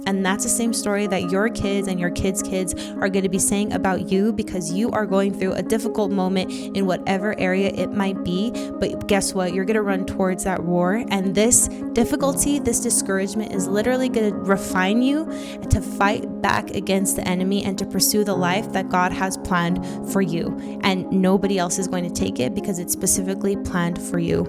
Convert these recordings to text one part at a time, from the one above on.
And that's the same story that your kids and your kids' kids are going to be saying about you, because you are going through a difficult moment in whatever area it might be. But guess what? You're going to run towards that roar. And this difficulty, this discouragement is literally going to refine you to fight back against the enemy and to pursue the life that God has planned for you. And nobody else is going to take it because it's specifically planned for you.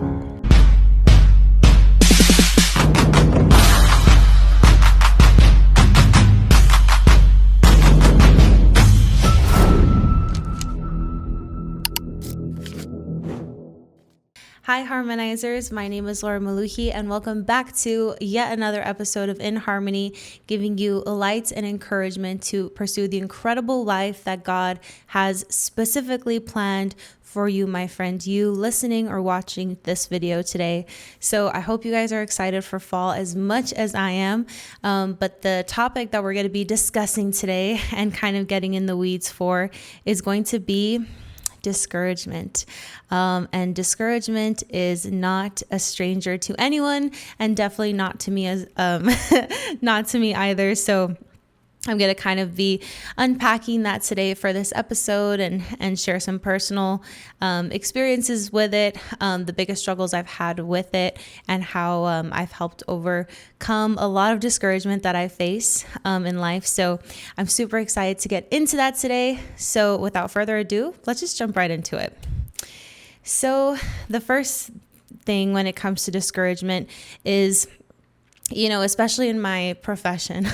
Hi Harmonizers, my name is Laura Maluhi and welcome back to yet another episode of In Harmony, giving you light and encouragement to pursue the incredible life that God has specifically planned for you, my friend, you listening or watching this video today. So I hope you guys are excited for fall as much as I am. But the topic that we're going to be discussing today and kind of getting in the weeds for is going to be discouragement. And discouragement is not a stranger to anyone, and definitely not to me as not to me either. So I'm going to kind of be unpacking that today for this episode and share some personal experiences with it, the biggest struggles I've had with it, and how I've helped overcome a lot of discouragement that I face in life. So I'm super excited to get into that today. So without further ado, let's just jump right into it. So the first thing when it comes to discouragement is, especially in my profession,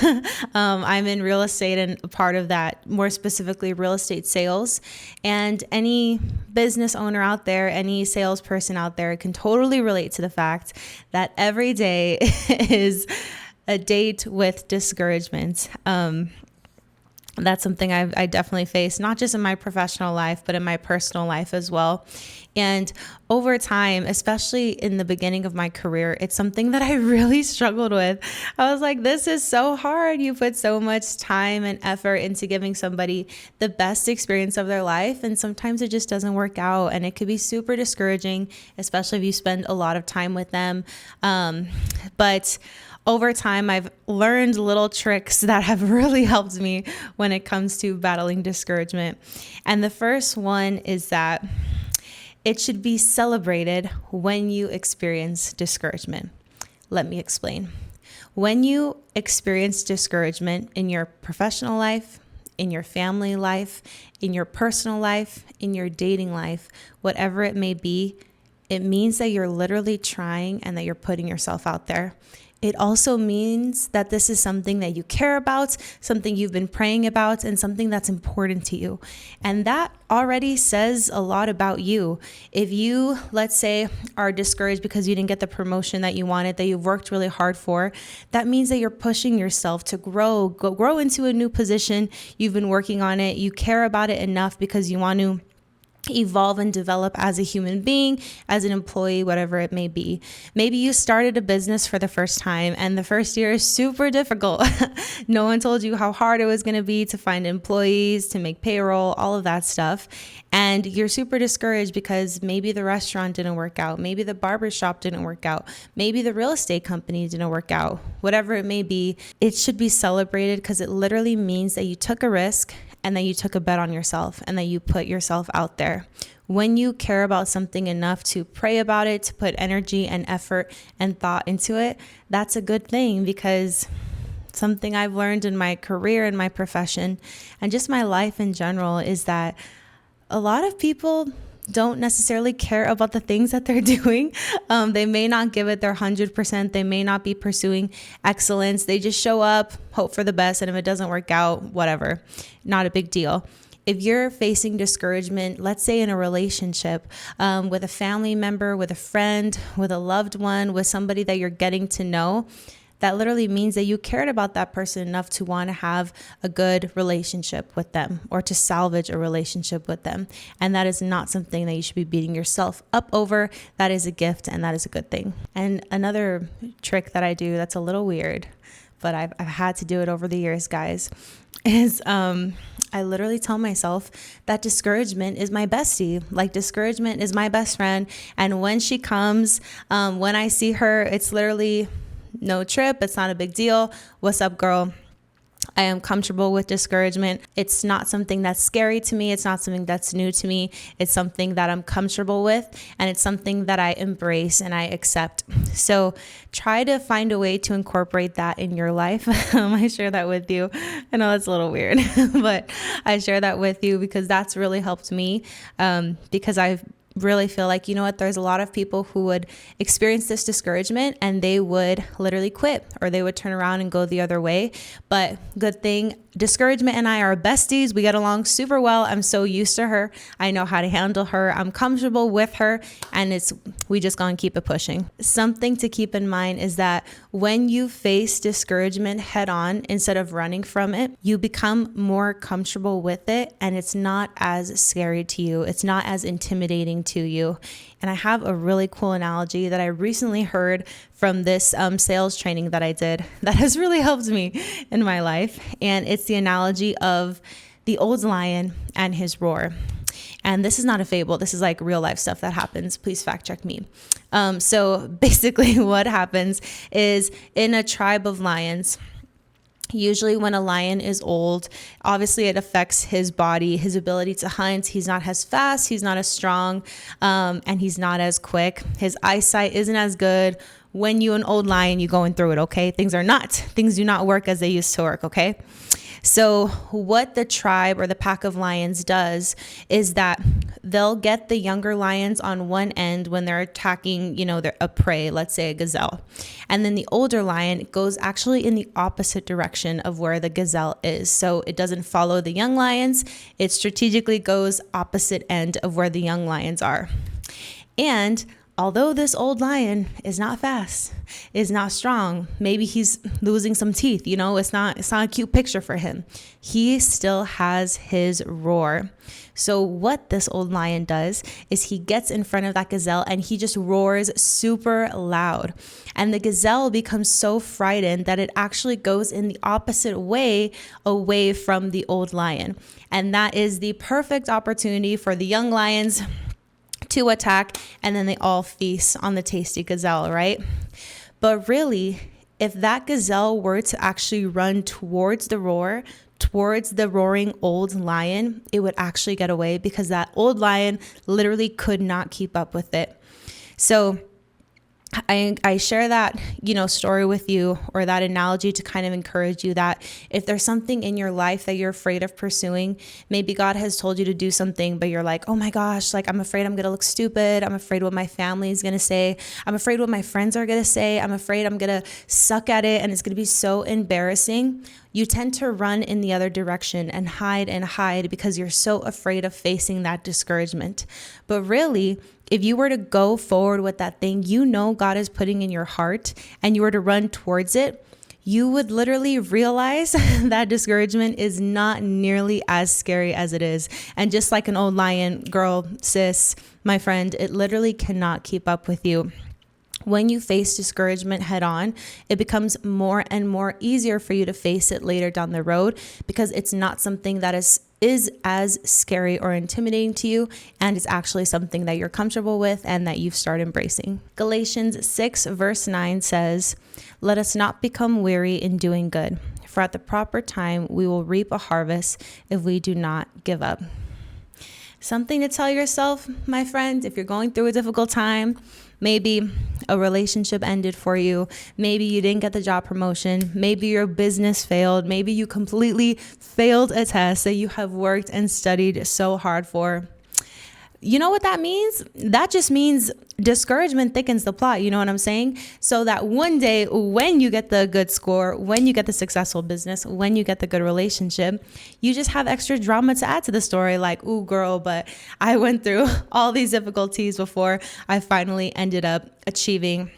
I'm in real estate, and a part of that, more specifically, real estate sales. And any business owner out there, any salesperson out there can totally relate to the fact that every day is a date with discouragement. That's something I definitely face, not just in my professional life, but in my personal life as well. And over time, especially in the beginning of my career, it's something that I really struggled with. I was like, this is so hard. You put so much time and effort into giving somebody the best experience of their life, and sometimes it just doesn't work out. And it could be super discouraging, especially if you spend a lot of time with them. But over time, I've learned little tricks that have really helped me when it comes to battling discouragement. And the first one is that it should be celebrated when you experience discouragement. Let me explain. When you experience discouragement in your professional life, in your family life, in your personal life, in your dating life, whatever it may be, it means that you're literally trying and that you're putting yourself out there. It also means that this is something that you care about, something you've been praying about, and something that's important to you. And that already says a lot about you. If you, let's say, are discouraged because you didn't get the promotion that you wanted, that you've worked really hard for, that means that you're pushing yourself to grow into a new position. You've been working on it. You care about it enough because you want to evolve and develop as a human being, as an employee, whatever it may be. Maybe you started a business for the first time and the first year is super difficult. No one told you how hard it was going to be to find employees, to make payroll, all of that stuff. And you're super discouraged because maybe the restaurant didn't work out. Maybe the barbershop didn't work out. Maybe the real estate company didn't work out. Whatever it may be, it should be celebrated because it literally means that you took a risk and that you took a bet on yourself and that you put yourself out there. When you care about something enough to pray about it, to put energy and effort and thought into it, that's a good thing, because something I've learned in my career and my profession and just my life in general is that a lot of people don't necessarily care about the things that they're doing. They may not give it their 100%. They may not be pursuing excellence. They just show up, hope for the best. And if it doesn't work out, whatever, not a big deal. If you're facing discouragement, let's say in a relationship, with a family member, with a friend, with a loved one, with somebody that you're getting to know, that literally means that you cared about that person enough to want to have a good relationship with them or to salvage a relationship with them. And that is not something that you should be beating yourself up over. That is a gift and that is a good thing. And another trick that I do that's a little weird, but I've had to do it over the years, guys, is I literally tell myself that discouragement is my bestie. Like, discouragement is my best friend. And when she comes, when I see her, it's literally no trip. It's not a big deal. What's up, girl? I am comfortable with discouragement. It's not something that's scary to me. It's not something that's new to me. It's something that I'm comfortable with, and it's something that I embrace and I accept. So try to find a way to incorporate that in your life. I share that with you. I know that's a little weird, but I share that with you because that's really helped me, because I've really feel like, you know what, there's a lot of people who would experience this discouragement and they would literally quit, or they would turn around and go the other way. But good thing, discouragement and I are besties. We get along super well. I'm so used to her. I know how to handle her. I'm comfortable with her, and we just gonna keep it pushing. Something to keep in mind is that when you face discouragement head on, instead of running from it, you become more comfortable with it, and it's not as scary to you. It's not as intimidating to you. And I have a really cool analogy that I recently heard from this sales training that I did that has really helped me in my life. And it's the analogy of the old lion and his roar. And this is not a fable. This is like real life stuff that happens. Please fact check me. So basically what happens is, in a tribe of lions, usually when a lion is old, obviously it affects his body, his ability to hunt. He's not as fast, he's not as strong, and he's not as quick. His eyesight isn't as good. When you're an old lion, you're going through it, okay? Things do not work as they used to work, okay? So what the tribe or the pack of lions does is that they'll get the younger lions on one end when they're attacking, a prey, let's say a gazelle. And then the older lion goes actually in the opposite direction of where the gazelle is. So it doesn't follow the young lions. It strategically goes opposite end of where the young lions are. And although this old lion is not fast, is not strong, maybe he's losing some teeth, it's not a cute picture for him, he still has his roar. So what this old lion does is he gets in front of that gazelle and he just roars super loud. And the gazelle becomes so frightened that it actually goes in the opposite way away from the old lion. And that is the perfect opportunity for the young lions to attack, and then they all feast on the tasty gazelle, right? But really, if that gazelle were to actually run towards the roaring old lion, it would actually get away, because that old lion literally could not keep up with it. So I share that, story with you, or that analogy, to kind of encourage you that if there's something in your life that you're afraid of pursuing, maybe God has told you to do something, but you're like, oh my gosh, I'm afraid I'm going to look stupid. I'm afraid what my family is going to say. I'm afraid what my friends are going to say. I'm afraid I'm going to suck at it and it's going to be so embarrassing. You tend to run in the other direction and hide because you're so afraid of facing that discouragement. But really, if you were to go forward with that thing God is putting in your heart, and you were to run towards it, you would literally realize that discouragement is not nearly as scary as it is. And just like an old lion, girl, sis, my friend, it literally cannot keep up with you. When you face discouragement head on, it becomes more and more easier for you to face it later down the road, because it's not something that is as scary or intimidating to you, and it's actually something that you're comfortable with and that you've started embracing. Galatians 6 verse 9 says, "Let us not become weary in doing good, for at the proper time we will reap a harvest if we do not give up." Something to tell yourself, my friend, if you're going through a difficult time. Maybe a relationship ended for you. Maybe you didn't get the job promotion. Maybe your business failed. Maybe you completely failed a test that you have worked and studied so hard for. You know what that means? That just means discouragement thickens the plot. You know what I'm saying? So that one day when you get the good score, when you get the successful business, when you get the good relationship, you just have extra drama to add to the story. Like, ooh, girl, but I went through all these difficulties before I finally ended up achieving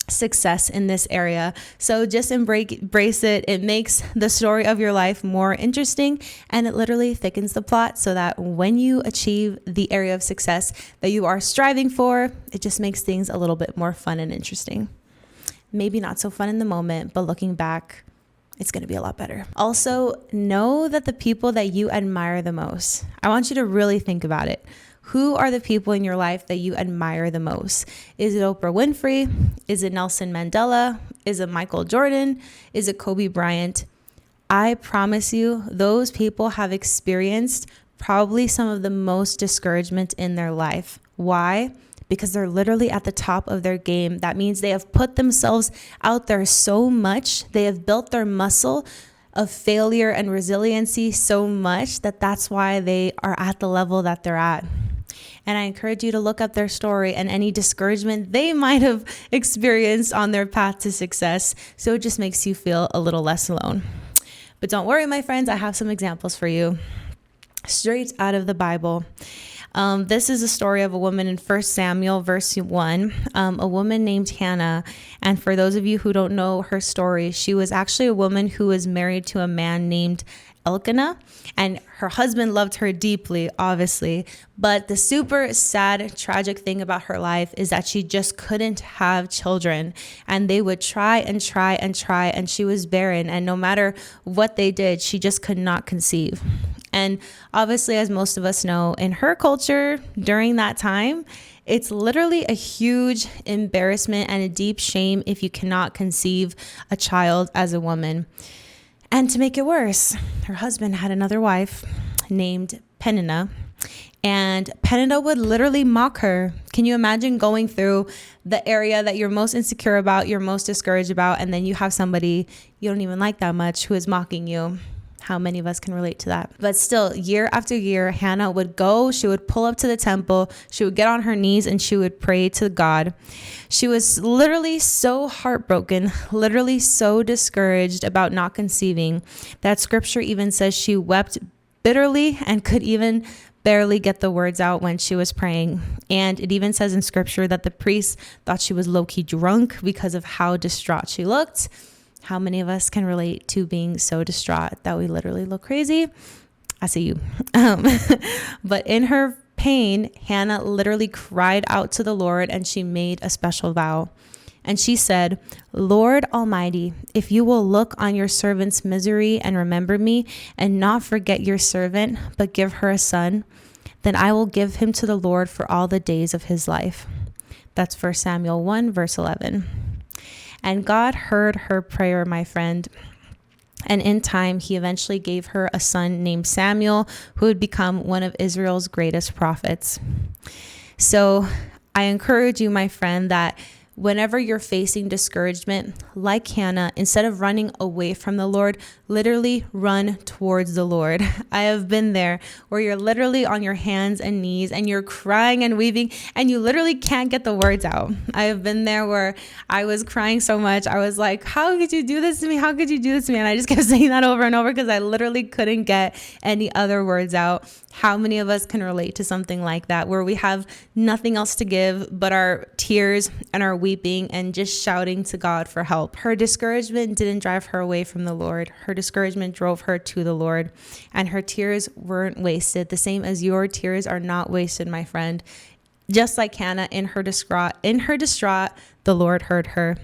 success in this area. So just embrace it. It makes the story of your life more interesting, and it literally thickens the plot, so that when you achieve the area of success that you are striving for, it just makes things a little bit more fun and interesting. Maybe not so fun in the moment, but looking back, it's going to be a lot better. Also, know that the people that you admire the most, I want you to really think about it. Who are the people in your life that you admire the most? Is it Oprah Winfrey? Is it Nelson Mandela? Is it Michael Jordan? Is it Kobe Bryant? I promise you, those people have experienced probably some of the most discouragement in their life. Why? Because they're literally at the top of their game. That means they have put themselves out there so much. They have built their muscle of failure and resiliency so much that that's why they are at the level that they're at. And I encourage you to look up their story and any discouragement they might have experienced on their path to success. So it just makes you feel a little less alone. But don't worry, my friends, I have some examples for you straight out of the Bible. This is a story of a woman in 1 Samuel, verse 1, a woman named Hannah. And for those of you who don't know her story, she was actually a woman who was married to a man named Elkanah, and her husband loved her deeply, obviously. But the super sad, tragic thing about her life is that she just couldn't have children. And they would try and try and try, and she was barren. And no matter what they did, she just could not conceive. And obviously, as most of us know, in her culture during that time, it's literally a huge embarrassment and a deep shame if you cannot conceive a child as a woman. And to make it worse, her husband had another wife named Peninnah, and Peninnah would literally mock her. Can you imagine going through the area that you're most insecure about, you're most discouraged about, and then you have somebody you don't even like that much who is mocking you? How many of us can relate to that? But still, year after year, Hannah would go, she would pull up to the temple, she would get on her knees, and she would pray to God. She was literally so heartbroken, literally so discouraged about not conceiving, that scripture even says she wept bitterly and could even barely get the words out when she was praying. And it even says in scripture that the priest thought she was low-key drunk because of how distraught she looked. How many of us can relate to being so distraught that we literally look crazy? I see you. But in her pain, Hannah literally cried out to the Lord, and she made a special vow. And she said, "Lord Almighty, if you will look on your servant's misery and remember me and not forget your servant, but give her a son, then I will give him to the Lord for all the days of his life." That's 1 Samuel 1, verse 11. And God heard her prayer, my friend. And in time, he eventually gave her a son named Samuel, who would become one of Israel's greatest prophets. So I encourage you, my friend, that whenever you're facing discouragement, like Hannah, instead of running away from the Lord, literally run towards the Lord. I have been there where you're literally on your hands and knees and you're crying and weeping and you literally can't get the words out. I have been there where I was crying so much. I was like, how could you do this to me? How could you do this to me? And I just kept saying that over and over because I literally couldn't get any other words out. How many of us can relate to something like that, where we have nothing else to give but our tears and our weeping and just shouting to God for help? Her discouragement didn't drive her away from the Lord. Her discouragement drove her to the Lord, and her tears weren't wasted, the same as your tears are not wasted, my friend. Just like Hannah, in her distraught, the Lord heard her.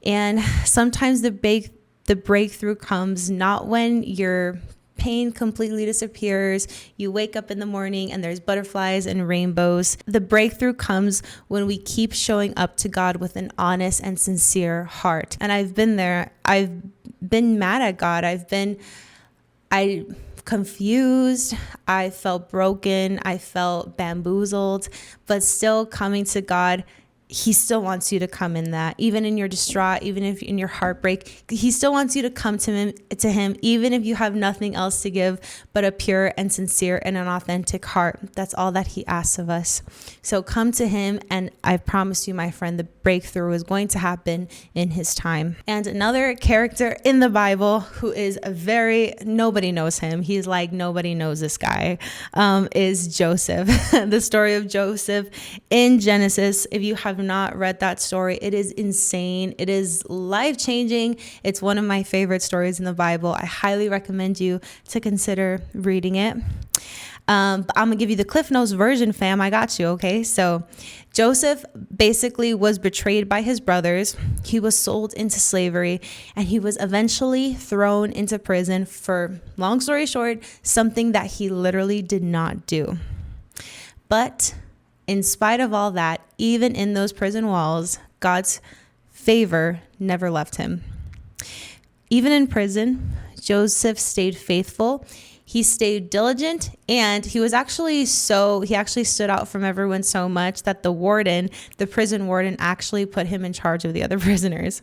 And sometimes the breakthrough comes not when your pain completely disappears, you wake up in the morning and there's butterflies and rainbows. The breakthrough comes when we keep showing up to God with an honest and sincere heart. And I've been there. I've been mad at God. I confused. I felt broken. I felt bamboozled, but still coming to God, he still wants you to come in that, even in your distraught, even if in your heartbreak, he still wants you to come to him, even if you have nothing else to give but a pure and sincere and an authentic heart. That's all that he asks of us. So come to him, and I promise you, my friend, the breakthrough is going to happen in his time. And another character in the Bible who is nobody knows him. He's like, nobody knows this guy, is Joseph. The story of Joseph in Genesis. If you have not read that story, it is insane. It is life-changing. It's one of my favorite stories in the Bible. I highly recommend you to consider reading it. I'm gonna give you the Cliff Notes version, fam. I got you. Okay. So Joseph basically was betrayed by his brothers. He was sold into slavery, and he was eventually thrown into prison for, long story short, something that he literally did not do. But in spite of all that, even in those prison walls, God's favor never left him. Even in prison, Joseph stayed faithful. He stayed diligent, and he actually stood out from everyone so much that the prison warden actually put him in charge of the other prisoners.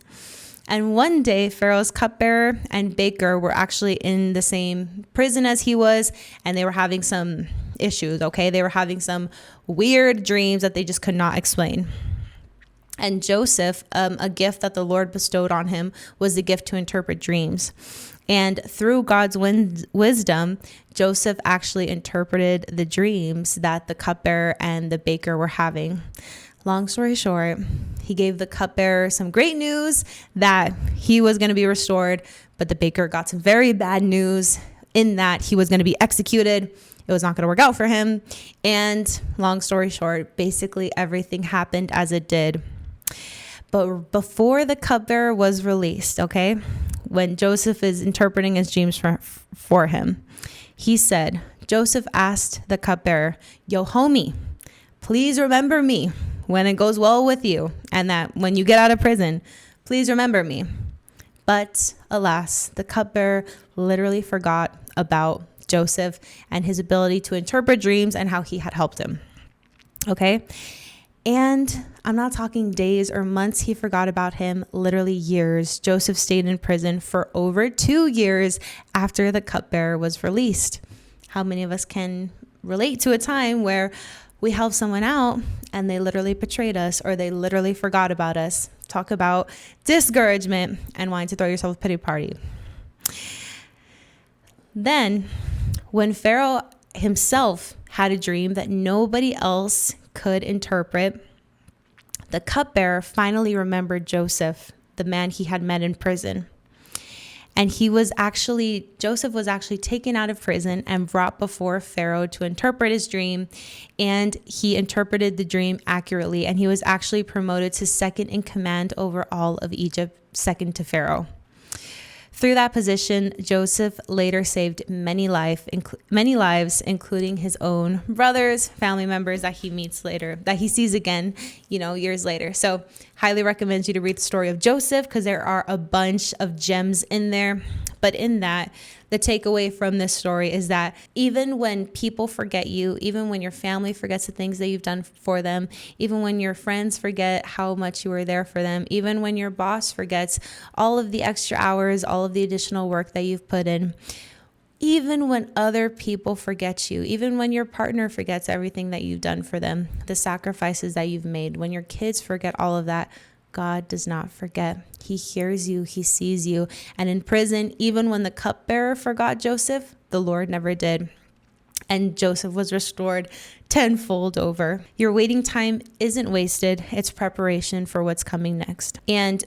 And one day, Pharaoh's cupbearer and baker were actually in the same prison as he was, and they were having some issues, okay? They were having some weird dreams that they just could not explain. And Joseph, a gift that the Lord bestowed on him, was the gift to interpret dreams. And through God's wisdom, Joseph actually interpreted the dreams that the cupbearer and the baker were having. Long story short, he gave the cupbearer some great news that he was going to be restored, but the baker got some very bad news in that he was going to be executed. It was not going to work out for him. And long story short, basically everything happened as it did. But before the cupbearer was released, okay, when Joseph is interpreting his dreams for him, he said, Joseph asked the cupbearer, "Yo, homie, please remember me when it goes well with you, and that when you get out of prison, please remember me." But alas, the cupbearer literally forgot about Joseph and his ability to interpret dreams and how he had helped him. Okay? And I'm not talking days or months. He forgot about him, literally years. Joseph stayed in prison for over 2 years after the cupbearer was released. How many of us can relate to a time where we helped someone out and they literally betrayed us, or they literally forgot about us? Talk about discouragement and wanting to throw yourself a pity party. Then, when Pharaoh himself had a dream that nobody else could interpret, the cupbearer finally remembered Joseph, the man he had met in prison. And Joseph was actually taken out of prison and brought before Pharaoh to interpret his dream. And he interpreted the dream accurately. And he was actually promoted to second in command over all of Egypt, second to Pharaoh. Through that position, Joseph later saved many lives, including his own brothers, family members that he meets later, that he sees again, years later. So highly recommend you to read the story of Joseph, because there are a bunch of gems in there. But in that, the takeaway from this story is that even when people forget you, even when your family forgets the things that you've done for them, even when your friends forget how much you were there for them, even when your boss forgets all of the extra hours, all of the additional work that you've put in, even when other people forget you, even when your partner forgets everything that you've done for them, the sacrifices that you've made, when your kids forget all of that, God does not forget. He hears you. He sees you. And in prison, even when the cupbearer forgot Joseph, the Lord never did. And Joseph was restored tenfold over. Your waiting time isn't wasted. It's preparation for what's coming next. And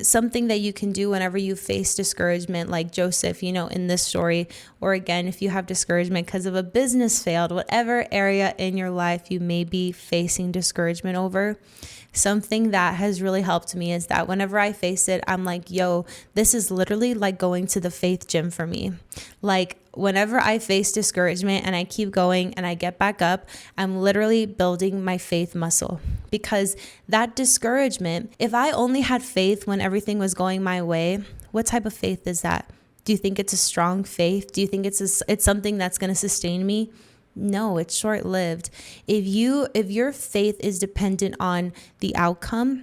something that you can do whenever you face discouragement, like Joseph, in this story, or again, if you have discouragement because of a business failed, whatever area in your life you may be facing discouragement over, something that has really helped me is that whenever I face it, I'm like, yo, this is literally like going to the faith gym for me. Like, whenever I face discouragement and I keep going and I get back up, I'm literally building my faith muscle. Because that discouragement, if I only had faith when everything was going my way, what type of faith is that? Do you think it's a strong faith? Do you think it's something that's going to sustain me? No, it's short-lived. If your faith is dependent on the outcome,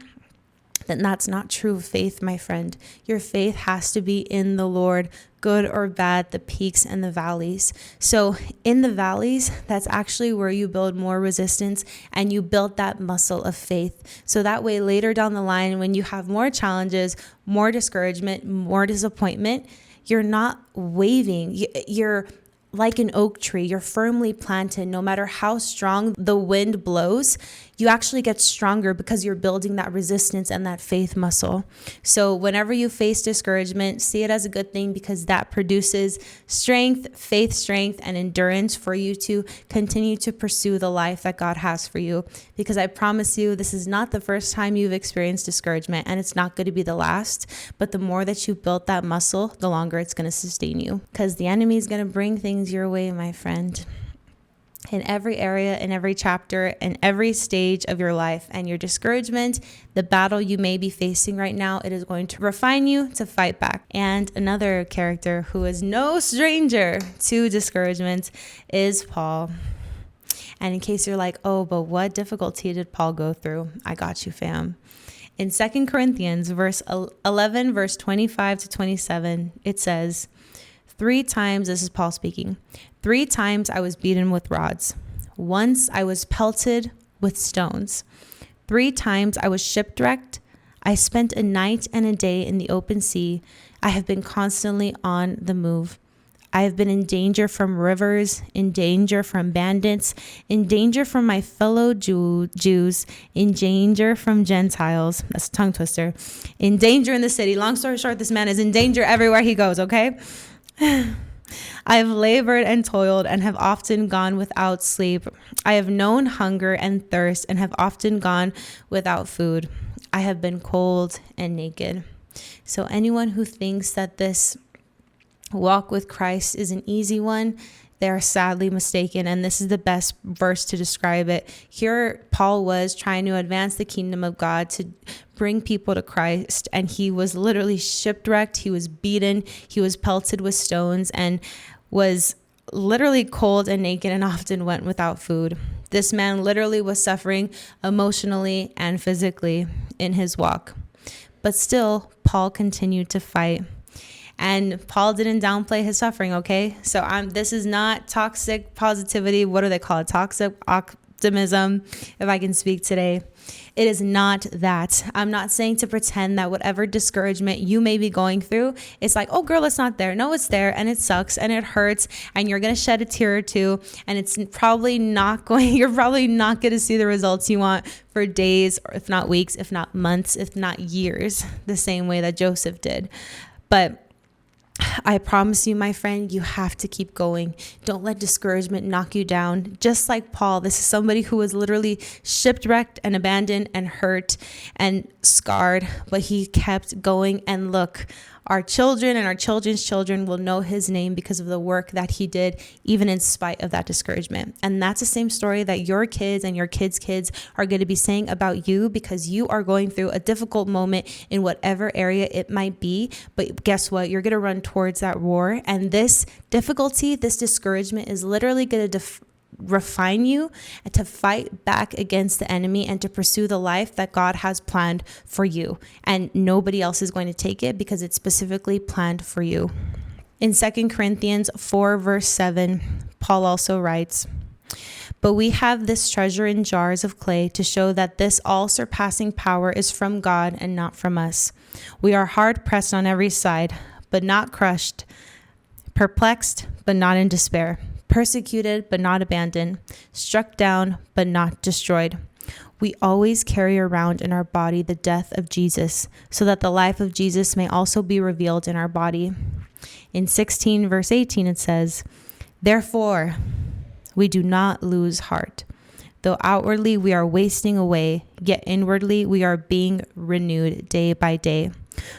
then that's not true faith, my friend. Your faith has to be in the Lord, good or bad, the peaks and the valleys. So in the valleys, that's actually where you build more resistance and you build that muscle of faith. So that way later down the line, when you have more challenges, more discouragement, more disappointment, you're not waving. You're like an oak tree, you're firmly planted. No matter how strong the wind blows, you actually get stronger because you're building that resistance and that faith muscle. So whenever you face discouragement, see it as a good thing, because that produces strength, and endurance for you to continue to pursue the life that God has for you. Because I promise you, this is not the first time you've experienced discouragement, and it's not going to be the last. But the more that you build that muscle, the longer it's going to sustain you, because the enemy is going to bring things your way, my friend. in every area, in every chapter, in every stage of your life. And your discouragement, the battle you may be facing right now, it is going to refine you to fight back. And another character who is no stranger to discouragement is Paul. And in case you're like, oh, but what difficulty did Paul go through? I got you, fam. In 2 Corinthians verse 11, verse 25 to 27, it says, 3 times, this is Paul speaking, 3 times I was beaten with rods. Once I was pelted with stones. 3 times I was shipwrecked. I spent a night and a day in the open sea. I have been constantly on the move. I have been in danger from rivers, in danger from bandits, in danger from my fellow Jews, in danger from Gentiles. That's a tongue twister. In danger in the city. Long story short, this man is in danger everywhere he goes, okay? I have labored and toiled and have often gone without sleep. I have known hunger and thirst and have often gone without food. I have been cold and naked. So anyone who thinks that this walk with Christ is an easy one, they are sadly mistaken. And this is the best verse to describe it. Here, Paul was trying to advance the kingdom of God, to bring people to Christ. And he was literally shipwrecked. He was beaten. He was pelted with stones and was literally cold and naked and often went without food. This man literally was suffering emotionally and physically in his walk. But still, Paul continued to fight. And Paul didn't downplay his suffering, okay? So this is not toxic positivity. What do they call it? Toxic optimism, if I can speak today. It is not that. I'm not saying to pretend that whatever discouragement you may be going through, it's like, oh girl, it's not there. No, it's there, and it sucks and it hurts and you're going to shed a tear or two, and it's probably not going, you're probably not going to see the results you want for days, or if not weeks, if not months, if not years, the same way that Joseph did. But I promise you, my friend, you have to keep going. Don't let discouragement knock you down. Just like Paul, this is somebody who was literally shipwrecked and abandoned and hurt and scarred, but he kept going. And look, our children and our children's children will know his name because of the work that he did, even in spite of that discouragement. And that's the same story that your kids and your kids' kids are going to be saying about you, because you are going through a difficult moment in whatever area it might be. But guess what? You're going to run towards that roar. And this difficulty, this discouragement is literally going to refine you and to fight back against the enemy and to pursue the life that God has planned for you. And nobody else is going to take it because it's specifically planned for you. In 2 Corinthians 4 verse 7, Paul also writes, "But we have this treasure in jars of clay to show that this all-surpassing power is from God and not from us. We are hard pressed on every side, but not crushed, perplexed, but not in despair, persecuted, but not abandoned, struck down, but not destroyed. We always carry around in our body the death of Jesus, so that the life of Jesus may also be revealed in our body." In 16 verse 18, it says, "Therefore, we do not lose heart. Though outwardly we are wasting away, yet inwardly we are being renewed day by day.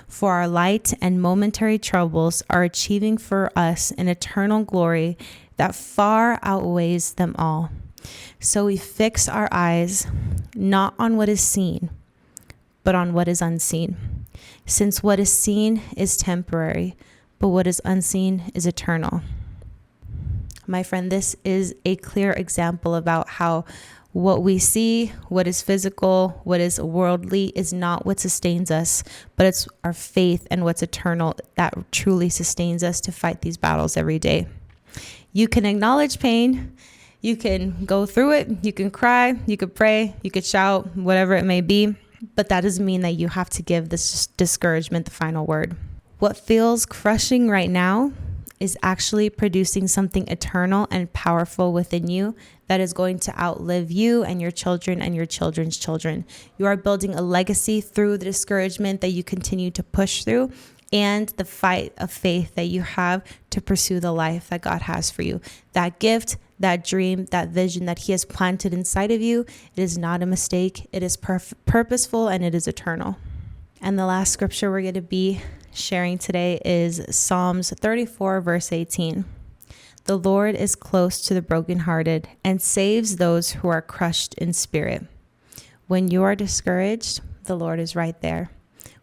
For our light and momentary troubles are achieving for us an eternal glory that far outweighs them all. So we fix our eyes not on what is seen, but on what is unseen. Since what is seen is temporary, but what is unseen is eternal." My friend, this is a clear example about how what we see, what is physical, what is worldly is not what sustains us, but it's our faith and what's eternal that truly sustains us to fight these battles every day. You can acknowledge pain, you can go through it, you can cry, you could pray, you could shout, whatever it may be, but that doesn't mean that you have to give this discouragement the final word. What feels crushing right now is actually producing something eternal and powerful within you that is going to outlive you and your children and your children's children. You are building a legacy through the discouragement that you continue to push through, and the fight of faith that you have to pursue the life that God has for you. That gift, that dream, that vision that He has planted inside of you, it is not a mistake. It is purposeful and it is eternal. And the last scripture we're going to be sharing today is Psalms 34 verse 18. The Lord is close to the brokenhearted and saves those who are crushed in spirit. When you are discouraged, the Lord is right there.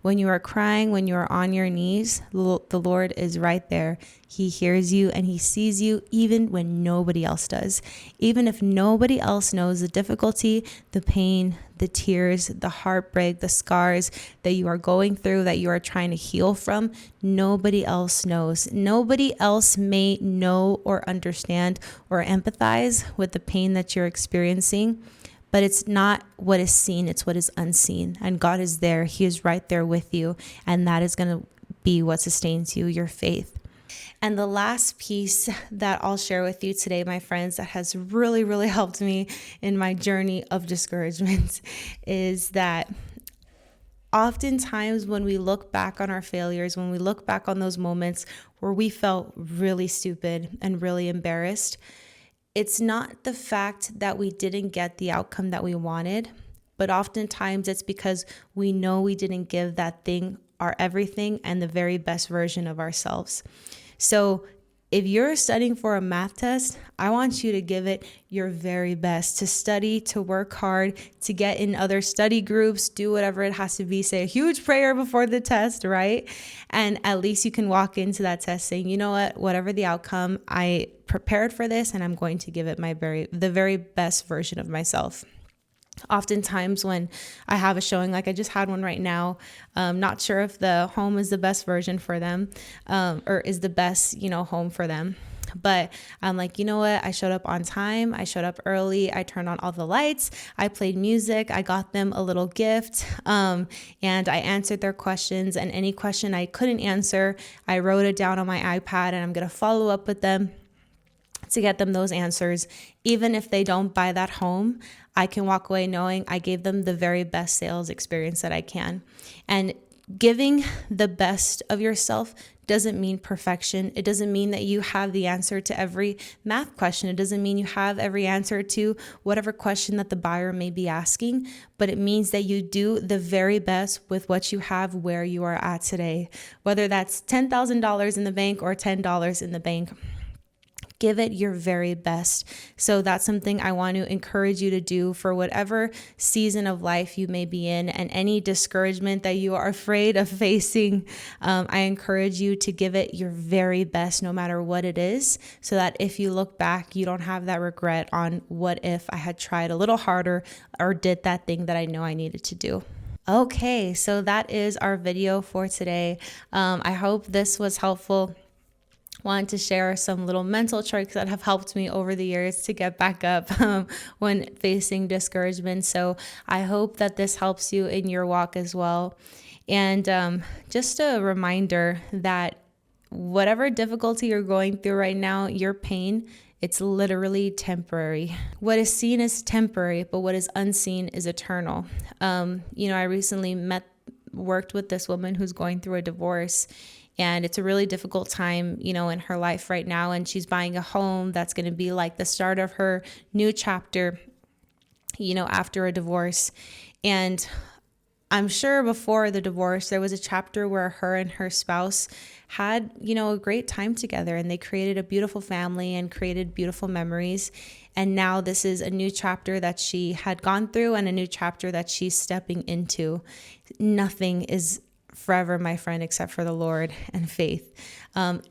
When you are crying, when you are on your knees, the Lord is right there. He hears you and he sees you even when nobody else does. Even if nobody else knows the difficulty, the pain, the tears, the heartbreak, the scars that you are going through, that you are trying to heal from, nobody else knows. Nobody else may know or understand or empathize with the pain that you're experiencing. But it's not what is seen, it's what is unseen. And God is there. He is right there with you. And that is going to be what sustains you, your faith. And the last piece that I'll share with you today, my friends, that has really, really helped me in my journey of discouragement is that oftentimes when we look back on our failures, when we look back on those moments where we felt really stupid and really embarrassed, it's not the fact that we didn't get the outcome that we wanted, but oftentimes it's because we know we didn't give that thing our everything and the very best version of ourselves. So if you're studying for a math test, I want you to give it your very best, to study, to work hard, to get in other study groups, do whatever it has to be, say a huge prayer before the test, right? And at least you can walk into that test saying, you know what, whatever the outcome, I prepared for this and I'm going to give it the very best version of myself. Oftentimes when I have a showing, like I just had one right now, not sure if the home is the best version for them, or is the best, home for them. But I'm like, you know what? I showed up on time. I showed up early. I turned on all the lights. I played music. I got them a little gift. And I answered their questions, and any question I couldn't answer, I wrote it down on my iPad, and I'm going to follow up with them to get them those answers. Even if they don't buy that home, I can walk away knowing I gave them the very best sales experience that I can. And giving the best of yourself doesn't mean perfection. It doesn't mean that you have the answer to every math question. It doesn't mean you have every answer to whatever question that the buyer may be asking, but it means that you do the very best with what you have where you are at today, whether that's $10,000 in the bank or $10 in the bank. Give it your very best. So that's something I want to encourage you to do for whatever season of life you may be in, and any discouragement that you are afraid of facing. I encourage you to give it your very best, no matter what it is, so that if you look back, you don't have that regret on what if I had tried a little harder or did that thing that I know I needed to do. Okay, so that is our video for today. I hope this was helpful. Wanted to share some little mental tricks that have helped me over the years to get back up when facing discouragement. So I hope that this helps you in your walk as well. And just a reminder that whatever difficulty you're going through right now, your pain, it's literally temporary. What is seen is temporary, but what is unseen is eternal. I recently worked with this woman who's going through a divorce. And it's a really difficult time, in her life right now. And she's buying a home that's going to be like the start of her new chapter, after a divorce. And I'm sure before the divorce, there was a chapter where her and her spouse had, a great time together, and they created a beautiful family and created beautiful memories. And now this is a new chapter that she had gone through and a new chapter that she's stepping into. Nothing is forever, my friend, except for the Lord and faith.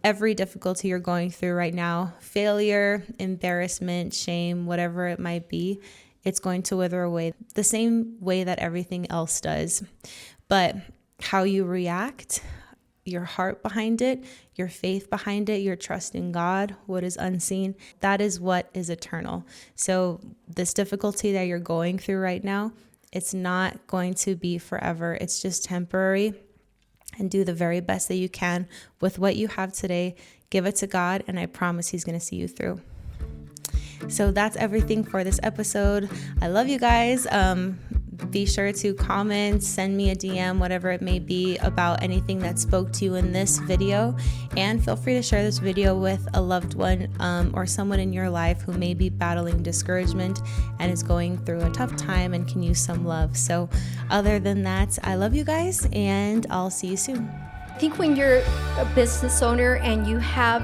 Every difficulty you're going through right now, failure, embarrassment, shame, whatever it might be, it's going to wither away the same way that everything else does. But how you react, your heart behind it, your faith behind it, your trust in God, what is unseen, that is what is eternal. So this difficulty that you're going through right now, it's not going to be forever. It's just temporary. And do the very best that you can with what you have today. Give it to God, and I promise He's going to see you through. So that's everything for this episode. I love you guys. Be sure to comment, send me a DM, whatever it may be, about anything that spoke to you in this video. And feel free to share this video with a loved one or someone in your life who may be battling discouragement and is going through a tough time and can use some love. So other than that, I love you guys, and I'll see you soon. I think when you're a business owner and you have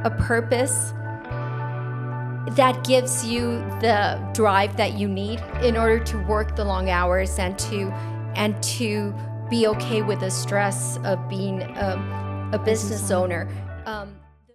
a purpose, that gives you the drive that you need in order to work the long hours and to be okay with the stress of being a business owner.